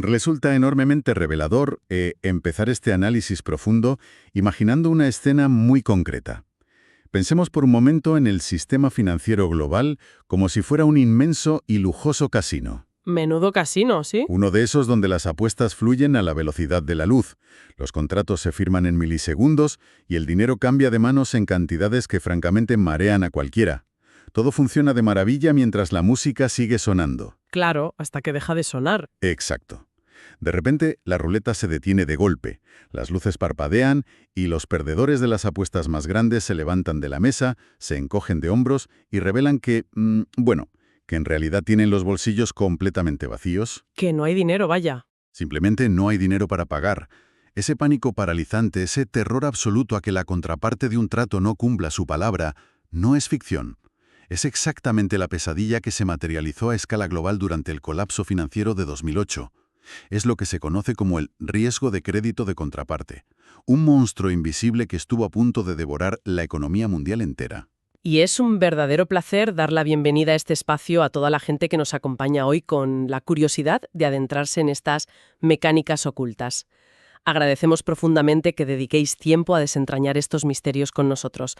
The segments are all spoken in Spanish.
Resulta enormemente revelador empezar este análisis profundo imaginando una escena muy concreta. Pensemos por un momento en el sistema financiero global como si fuera un inmenso y lujoso casino. Menudo casino, ¿sí? Uno de esos donde las apuestas fluyen a la velocidad de la luz. Los contratos se firman en milisegundos y el dinero cambia de manos en cantidades que francamente marean a cualquiera. Todo funciona de maravilla mientras la música sigue sonando. Claro, hasta que deja de sonar. Exacto. De repente, la ruleta se detiene de golpe, las luces parpadean y los perdedores de las apuestas más grandes se levantan de la mesa, se encogen de hombros y revelan que, que en realidad tienen los bolsillos completamente vacíos. Que no hay dinero, vaya. Simplemente no hay dinero para pagar. Ese pánico paralizante, ese terror absoluto a que la contraparte de un trato no cumpla su palabra, no es ficción. Es exactamente la pesadilla que se materializó a escala global durante el colapso financiero de 2008. Es lo que se conoce como el riesgo de crédito de contraparte, un monstruo invisible que estuvo a punto de devorar la economía mundial entera. Y es un verdadero placer dar la bienvenida a este espacio a toda la gente que nos acompaña hoy con la curiosidad de adentrarse en estas mecánicas ocultas. Agradecemos profundamente que dediquéis tiempo a desentrañar estos misterios con nosotros.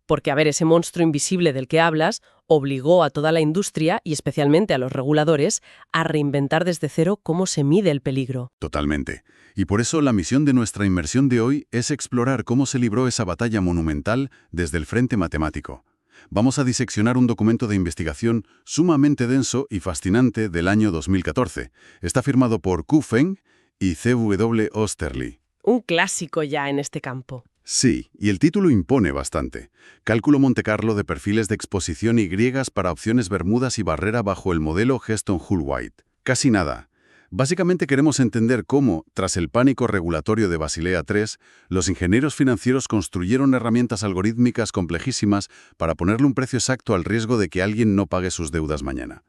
Porque, ese monstruo invisible del que hablas obligó a toda la industria, y especialmente a los reguladores, a reinventar desde cero cómo se mide el peligro. Totalmente. Y por eso la misión de nuestra inmersión de hoy es explorar cómo se libró esa batalla monumental desde el frente matemático. Vamos a diseccionar un documento de investigación sumamente denso y fascinante del año 2014. Está firmado por Ku Feng y C.W. Osterly. Un clásico ya en este campo. Sí, y el título impone bastante. Cálculo Montecarlo de perfiles de exposición Y para opciones Bermudas y barrera bajo el modelo Heston-Hull-White. Casi nada. Básicamente queremos entender cómo, tras el pánico regulatorio de Basilea III, los ingenieros financieros construyeron herramientas algorítmicas complejísimas para ponerle un precio exacto al riesgo de que alguien no pague sus deudas mañana.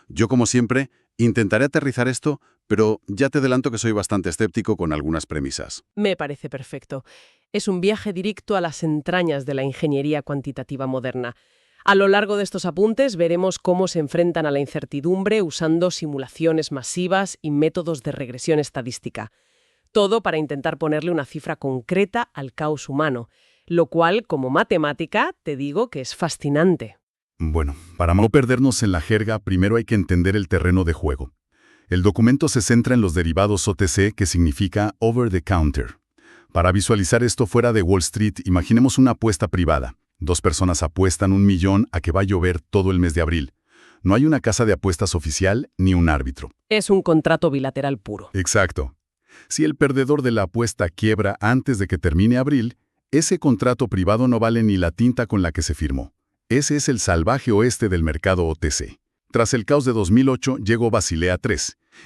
Yo, como siempre, intentaré aterrizar esto, pero ya te adelanto que soy bastante escéptico con algunas premisas. Me parece perfecto. Es un viaje directo a las entrañas de la ingeniería cuantitativa moderna. A lo largo de estos apuntes veremos cómo se enfrentan a la incertidumbre usando simulaciones masivas y métodos de regresión estadística. Todo para intentar ponerle una cifra concreta al caos humano, lo cual, como matemática, te digo que es fascinante. Bueno, para no perdernos en la jerga, primero hay que entender el terreno de juego. El documento se centra en los derivados OTC, que significa Over the Counter. Para visualizar esto fuera de Wall Street, imaginemos una apuesta privada. 2 personas apuestan 1 millón a que va a llover todo el mes de abril. No hay una casa de apuestas oficial ni un árbitro. Es un contrato bilateral puro. Exacto. Si el perdedor de la apuesta quiebra antes de que termine abril, ese contrato privado no vale ni la tinta con la que se firmó. Ese es el salvaje oeste del mercado OTC. Tras el caos de 2008 llegó Basilea III,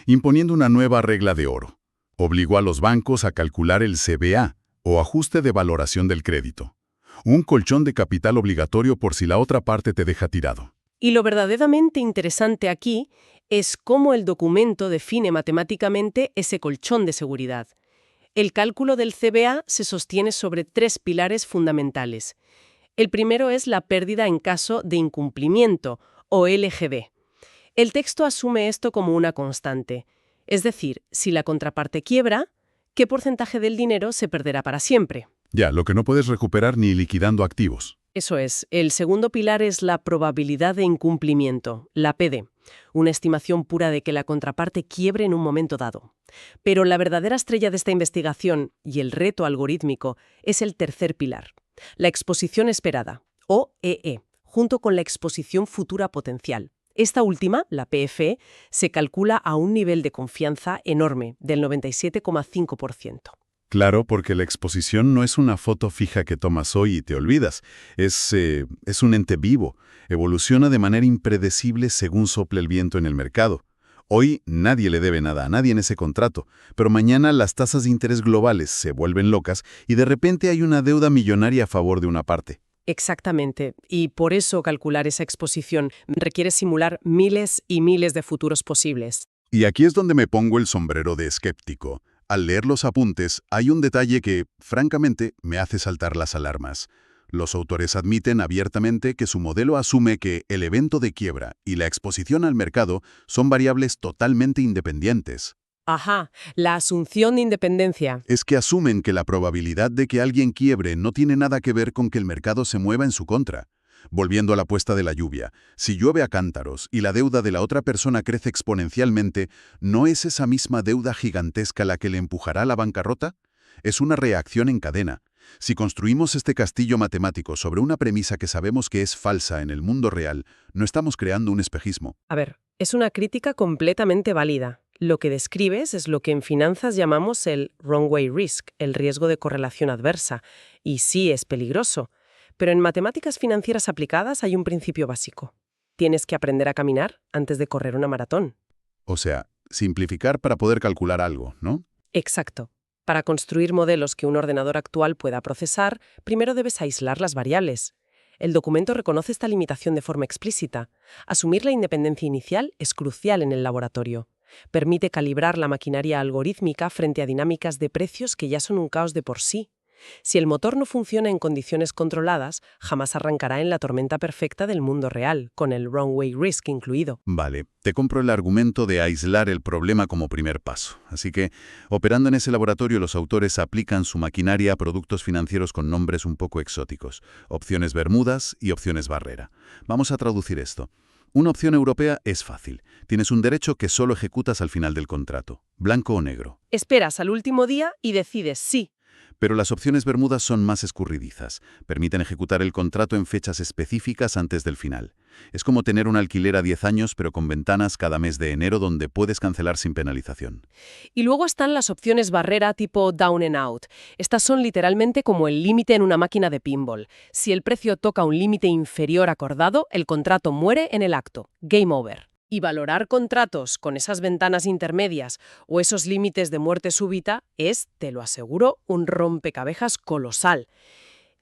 imponiendo una nueva regla de oro. Obligó a los bancos a calcular el CVA, o ajuste de valoración del crédito. Un colchón de capital obligatorio por si la otra parte te deja tirado. Y lo verdaderamente interesante aquí es cómo el documento define matemáticamente ese colchón de seguridad. El cálculo del CVA se sostiene sobre 3 pilares fundamentales. El primero es la pérdida en caso de incumplimiento, o LGD. El texto asume esto como una constante. Es decir, si la contraparte quiebra, ¿qué porcentaje del dinero se perderá para siempre? Ya, lo que no puedes recuperar ni liquidando activos. Eso es. El segundo pilar es la probabilidad de incumplimiento, la PD, una estimación pura de que la contraparte quiebre en un momento dado. Pero la verdadera estrella de esta investigación, y el reto algorítmico, es el tercer pilar, la exposición esperada, o EE, junto con la exposición futura potencial. Esta última, la PFE, se calcula a un nivel de confianza enorme, del 97,5%. Claro, porque la exposición no es una foto fija que tomas hoy y te olvidas. Es un ente vivo. Evoluciona de manera impredecible según sople el viento en el mercado. Hoy nadie le debe nada a nadie en ese contrato, pero mañana las tasas de interés globales se vuelven locas y de repente hay una deuda millonaria a favor de una parte. Exactamente. Y por eso calcular esa exposición requiere simular miles y miles de futuros posibles. Y aquí es donde me pongo el sombrero de escéptico. Al leer los apuntes, hay un detalle que, francamente, me hace saltar las alarmas. Los autores admiten abiertamente que su modelo asume que el evento de quiebra y la exposición al mercado son variables totalmente independientes. Ajá, la asunción de independencia. Es que asumen que la probabilidad de que alguien quiebre no tiene nada que ver con que el mercado se mueva en su contra. Volviendo a la apuesta de la lluvia, si llueve a cántaros y la deuda de la otra persona crece exponencialmente, ¿no es esa misma deuda gigantesca la que le empujará a la bancarrota? Es una reacción en cadena. Si construimos este castillo matemático sobre una premisa que sabemos que es falsa en el mundo real, no estamos creando un espejismo. A ver, es una crítica completamente válida. Lo que describes es lo que en finanzas llamamos el wrong way risk, el riesgo de correlación adversa. Y sí, es peligroso. Pero en matemáticas financieras aplicadas hay un principio básico. Tienes que aprender a caminar antes de correr una maratón. O sea, simplificar para poder calcular algo, ¿no? Exacto. Para construir modelos que un ordenador actual pueda procesar, primero debes aislar las variables. El documento reconoce esta limitación de forma explícita. Asumir la independencia inicial es crucial en el laboratorio. Permite calibrar la maquinaria algorítmica frente a dinámicas de precios que ya son un caos de por sí. Si el motor no funciona en condiciones controladas, jamás arrancará en la tormenta perfecta del mundo real, con el wrong way risk incluido. Vale, te compro el argumento de aislar el problema como primer paso. Así que, operando en ese laboratorio, los autores aplican su maquinaria a productos financieros con nombres un poco exóticos. Opciones Bermudas y opciones Barrera. Vamos a traducir esto. Una opción europea es fácil. Tienes un derecho que solo ejecutas al final del contrato. Blanco o negro. Esperas al último día y decides sí. Pero las opciones Bermudas son más escurridizas. Permiten ejecutar el contrato en fechas específicas antes del final. Es como tener un alquiler a 10 años pero con ventanas cada mes de enero donde puedes cancelar sin penalización. Y luego están las opciones barrera tipo down and out. Estas son literalmente como el límite en una máquina de pinball. Si el precio toca un límite inferior acordado, el contrato muere en el acto. Game over. Y valorar contratos con esas ventanas intermedias o esos límites de muerte súbita es, te lo aseguro, un rompecabezas colosal.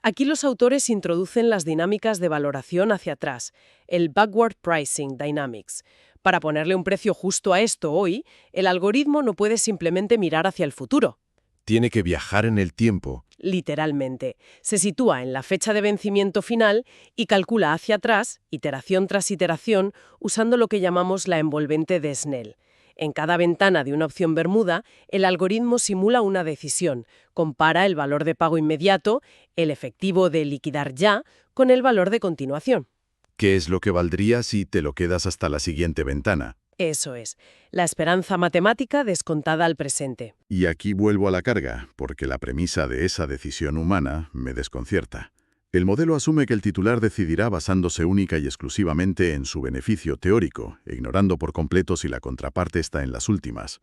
Aquí los autores introducen las dinámicas de valoración hacia atrás, el backward pricing dynamics. Para ponerle un precio justo a esto hoy, el algoritmo no puede simplemente mirar hacia el futuro. Tiene que viajar en el tiempo. Literalmente. Se sitúa en la fecha de vencimiento final y calcula hacia atrás, iteración tras iteración, usando lo que llamamos la envolvente de Snell. En cada ventana de una opción bermuda, el algoritmo simula una decisión, compara el valor de pago inmediato, el efectivo de liquidar ya, con el valor de continuación. ¿Qué es lo que valdría si te lo quedas hasta la siguiente ventana? Eso es, la esperanza matemática descontada al presente. Y aquí vuelvo a la carga, porque la premisa de esa decisión humana me desconcierta. El modelo asume que el titular decidirá basándose única y exclusivamente en su beneficio teórico, ignorando por completo si la contraparte está en las últimas.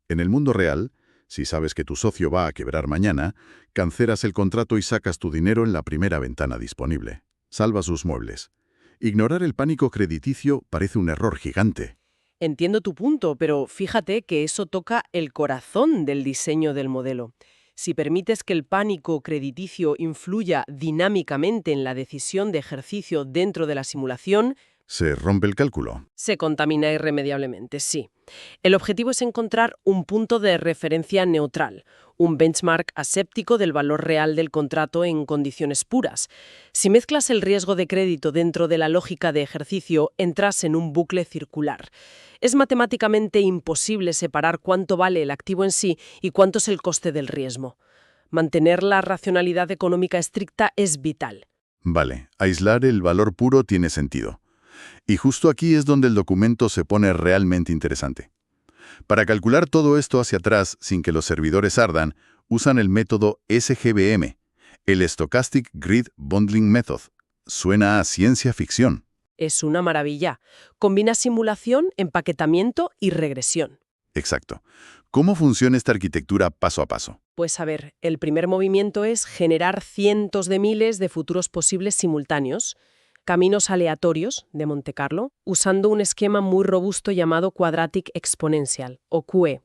En el mundo real, si sabes que tu socio va a quebrar mañana, cancelas el contrato y sacas tu dinero en la primera ventana disponible. Salva sus muebles. Ignorar el pánico crediticio parece un error gigante. Entiendo tu punto, pero fíjate que eso toca el corazón del diseño del modelo. Si permites que el pánico crediticio influya dinámicamente en la decisión de ejercicio dentro de la simulación, Se rompe el cálculo. se contamina irremediablemente, sí. El objetivo es encontrar un punto de referencia neutral, un benchmark aséptico del valor real del contrato en condiciones puras. Si mezclas el riesgo de crédito dentro de la lógica de ejercicio, entras en un bucle circular. Es matemáticamente imposible separar cuánto vale el activo en sí y cuánto es el coste del riesgo. Mantener la racionalidad económica estricta es vital. Vale, aislar el valor puro tiene sentido. Y justo aquí es donde el documento se pone realmente interesante. Para calcular todo esto hacia atrás sin que los servidores ardan, usan el método SGBM, el Stochastic Grid Bundling Method. Suena a ciencia ficción. Es una maravilla. Combina simulación, empaquetamiento y regresión. Exacto. ¿Cómo funciona esta arquitectura paso a paso? Pues a ver, el primer movimiento es generar cientos de miles de futuros posibles simultáneos, caminos aleatorios de Monte Carlo, usando un esquema muy robusto llamado Quadratic Exponential, o QE.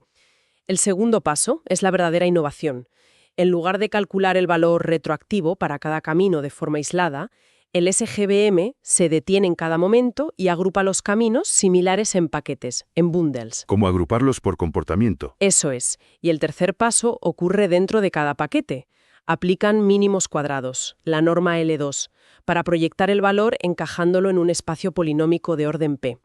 El segundo paso es la verdadera innovación. En lugar de calcular el valor retroactivo para cada camino de forma aislada, el SGBM se detiene en cada momento y agrupa los caminos similares en paquetes, en bundles. ¿Cómo agruparlos por comportamiento? Eso es. Y el tercer paso ocurre dentro de cada paquete. Aplican mínimos cuadrados, la norma L2, para proyectar el valor encajándolo en un espacio polinómico de orden P.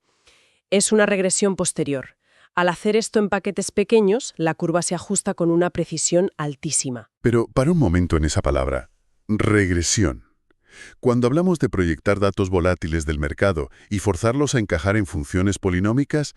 Es una regresión posterior. Al hacer esto en paquetes pequeños, la curva se ajusta con una precisión altísima. Pero para un momento en esa palabra, regresión. Cuando hablamos de proyectar datos volátiles del mercado y forzarlos a encajar en funciones polinómicas,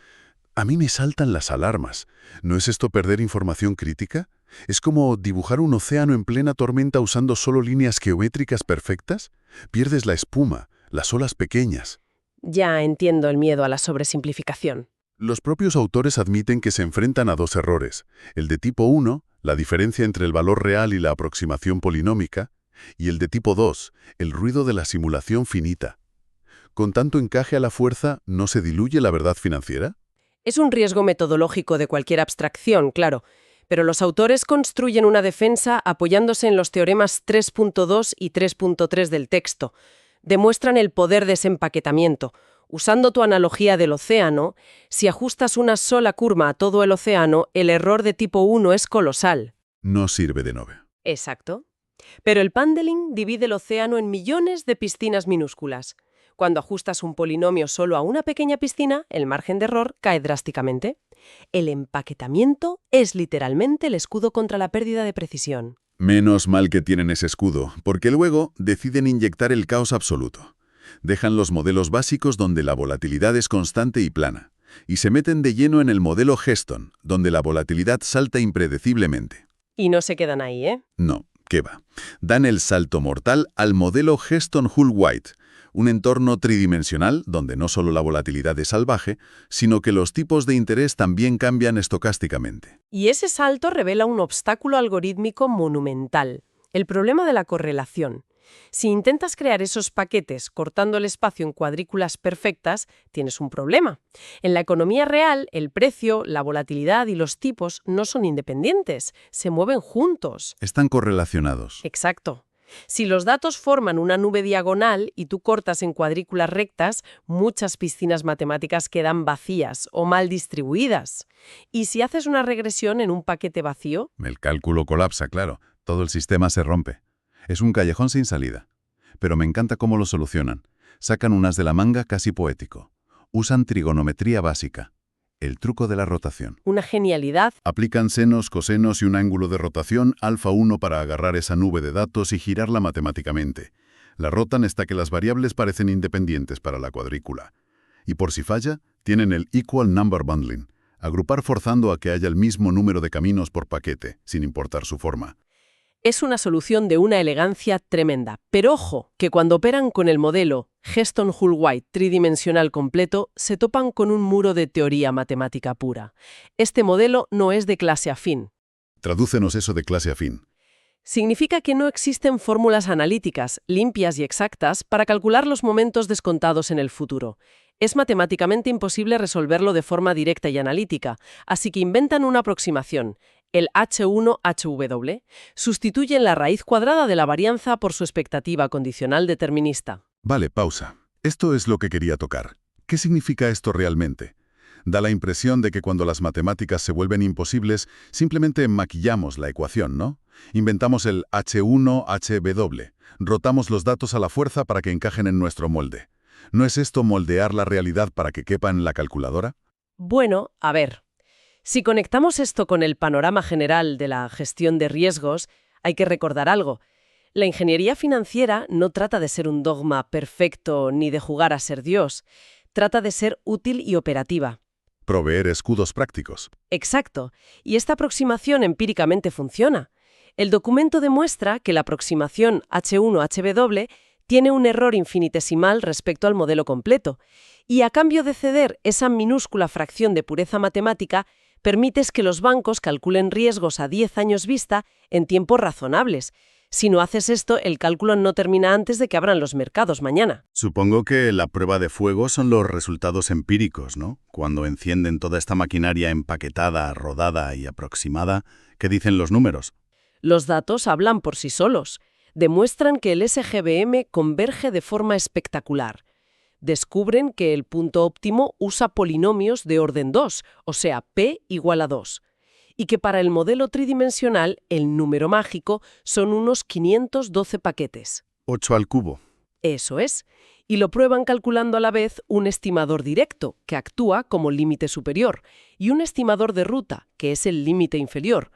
a mí me saltan las alarmas. ¿No es esto perder información crítica? ¿Es como dibujar un océano en plena tormenta usando solo líneas geométricas perfectas? Pierdes la espuma, las olas pequeñas. Ya entiendo el miedo a la sobresimplificación. Los propios autores admiten que se enfrentan a dos errores. El de tipo 1, la diferencia entre el valor real y la aproximación polinómica, y el de tipo 2, el ruido de la simulación finita. ¿Con tanto encaje a la fuerza no se diluye la verdad financiera? Es un riesgo metodológico de cualquier abstracción, claro, pero los autores construyen una defensa apoyándose en los teoremas 3.2 y 3.3 del texto. Demuestran el poder de ese empaquetamiento. Usando tu analogía del océano, si ajustas una sola curva a todo el océano, el error de tipo 1 es colosal. No sirve de nove. Exacto. Pero el Pundeling divide el océano en millones de piscinas minúsculas. Cuando ajustas un polinomio solo a una pequeña piscina, el margen de error cae drásticamente. El empaquetamiento es literalmente el escudo contra la pérdida de precisión. Menos mal que tienen ese escudo, porque luego deciden inyectar el caos absoluto. Dejan los modelos básicos donde la volatilidad es constante y plana, y se meten de lleno en el modelo Heston, donde la volatilidad salta impredeciblemente. Y no se quedan ahí, ¿eh? No, ¿qué va? Dan el salto mortal al modelo Heston-Hull-White, un entorno tridimensional donde no solo la volatilidad es salvaje, sino que los tipos de interés también cambian estocásticamente. Y ese salto revela un obstáculo algorítmico monumental, el problema de la correlación. Si intentas crear esos paquetes cortando el espacio en cuadrículas perfectas, tienes un problema. En la economía real, el precio, la volatilidad y los tipos no son independientes, se mueven juntos. Están correlacionados. Exacto. Si los datos forman una nube diagonal y tú cortas en cuadrículas rectas, muchas piscinas matemáticas quedan vacías o mal distribuidas. Y si haces una regresión en un paquete vacío, El cálculo colapsa, claro. Todo el sistema se rompe. Es un callejón sin salida. Pero me encanta cómo lo solucionan. Sacan unas de la manga casi poético. Usan trigonometría básica. El truco de la rotación. una genialidad. Aplican senos, cosenos y un ángulo de rotación alfa 1 para agarrar esa nube de datos y girarla matemáticamente. La rotan hasta que las variables parecen independientes para la cuadrícula. Y por si falla, tienen el Equal Number Bundling. Agrupar forzando a que haya el mismo número de caminos por paquete, sin importar su forma. Es una solución de una elegancia tremenda. Pero ojo, que cuando operan con el modelo Heston-Hull-White tridimensional completo, se topan con un muro de teoría matemática pura. Este modelo no es de clase afín. Tradúcenos eso de clase afín. Significa que no existen fórmulas analíticas, limpias y exactas, para calcular los momentos descontados en el futuro. Es matemáticamente imposible resolverlo de forma directa y analítica, así que inventan una aproximación. El H1HW, sustituyen la raíz cuadrada de la varianza por su expectativa condicional determinista. Vale, pausa. Esto es lo que quería tocar. ¿Qué significa esto realmente? Da la impresión de que cuando las matemáticas se vuelven imposibles, simplemente maquillamos la ecuación, ¿no? Inventamos el H1HW, rotamos los datos a la fuerza para que encajen en nuestro molde. ¿No es esto moldear la realidad para que quepa en la calculadora? Bueno, a ver. Si conectamos esto con el panorama general de la gestión de riesgos, hay que recordar algo. La ingeniería financiera no trata de ser un dogma perfecto ni de jugar a ser Dios. Trata de ser útil y operativa. Proveer escudos prácticos. Exacto. Y esta aproximación empíricamente funciona. El documento demuestra que la aproximación H1HW tiene un error infinitesimal respecto al modelo completo. Y a cambio de ceder esa minúscula fracción de pureza matemática, permites que los bancos calculen riesgos a 10 años vista en tiempos razonables. Si no haces esto, el cálculo no termina antes de que abran los mercados mañana. Supongo que la prueba de fuego son los resultados empíricos, ¿no? Cuando encienden toda esta maquinaria empaquetada, rodada y aproximada, ¿qué dicen los números? Los datos hablan por sí solos. Demuestran que el SGBM converge de forma espectacular. Descubren que el punto óptimo usa polinomios de orden 2, o sea, p igual a 2. Y que para el modelo tridimensional, el número mágico son unos 512 paquetes. 8 al cubo. Eso es. Y lo prueban calculando a la vez un estimador directo, que actúa como límite superior, y un estimador de ruta, que es el límite inferior.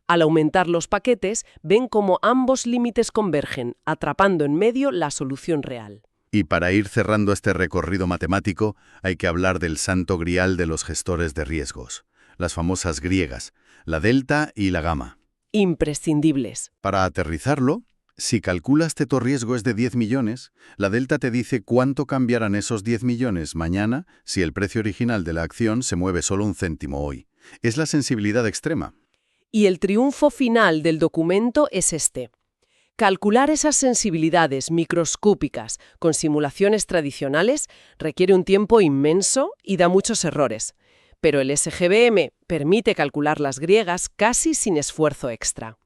Al aumentar los paquetes, ven cómo ambos límites convergen, atrapando en medio la solución real. Y para ir cerrando este recorrido matemático, hay que hablar del santo grial de los gestores de riesgos, las famosas griegas, la delta y la gamma. Imprescindibles. Para aterrizarlo, si calculas que tu riesgo es de 10 millones, la delta te dice cuánto cambiarán esos 10 millones mañana si el precio original de la acción se mueve solo un céntimo hoy. Es la sensibilidad extrema. Y el triunfo final del documento es este. Calcular esas sensibilidades microscópicas con simulaciones tradicionales requiere un tiempo inmenso y da muchos errores. Pero el SGBM permite calcular las griegas casi sin esfuerzo extra.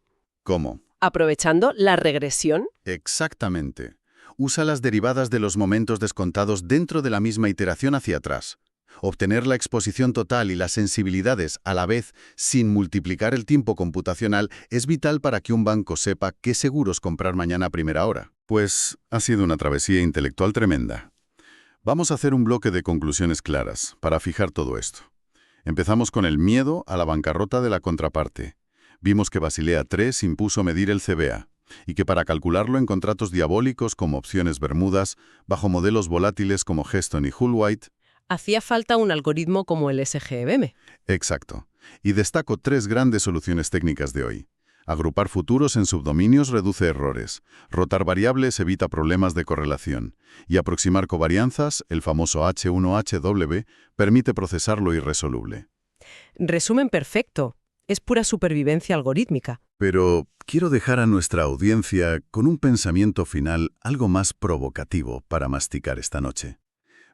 ¿Cómo? Aprovechando la regresión. Exactamente. Usa las derivadas de los momentos descontados dentro de la misma iteración hacia atrás. Obtener la exposición total y las sensibilidades a la vez sin multiplicar el tiempo computacional es vital para que un banco sepa qué seguros comprar mañana a primera hora. Pues ha sido una travesía intelectual tremenda. Vamos a hacer un bloque de conclusiones claras para fijar todo esto. Empezamos con el miedo a la bancarrota de la contraparte. Vimos que Basilea III impuso medir el CBA y que para calcularlo en contratos diabólicos como opciones Bermudas, bajo modelos volátiles como Heston y Hull-White, Hacía falta un algoritmo como el SGBM. Exacto. Y destaco 3 grandes soluciones técnicas de hoy. Agrupar futuros en subdominios reduce errores. Rotar variables evita problemas de correlación. Y aproximar covarianzas, el famoso H1HW, permite procesar lo irresoluble. Resumen perfecto. Es pura supervivencia algorítmica. Pero quiero dejar a nuestra audiencia con un pensamiento final algo más provocativo para masticar esta noche.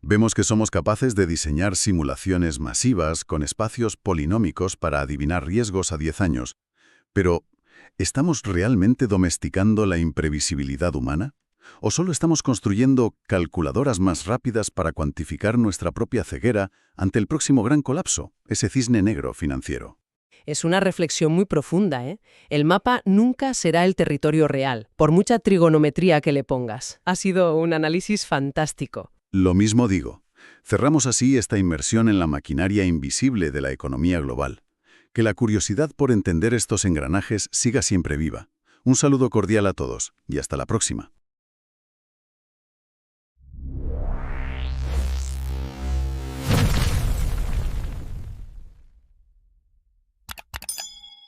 Vemos que somos capaces de diseñar simulaciones masivas con espacios polinómicos para adivinar riesgos a 10 años. Pero, ¿estamos realmente domesticando la imprevisibilidad humana? ¿O solo estamos construyendo calculadoras más rápidas para cuantificar nuestra propia ceguera ante el próximo gran colapso, ese cisne negro financiero? Es una reflexión muy profunda, ¿eh? El mapa nunca será el territorio real, por mucha trigonometría que le pongas. Ha sido un análisis fantástico. Lo mismo digo. Cerramos así esta inmersión en la maquinaria invisible de la economía global. Que la curiosidad por entender estos engranajes siga siempre viva. Un saludo cordial a todos y hasta la próxima.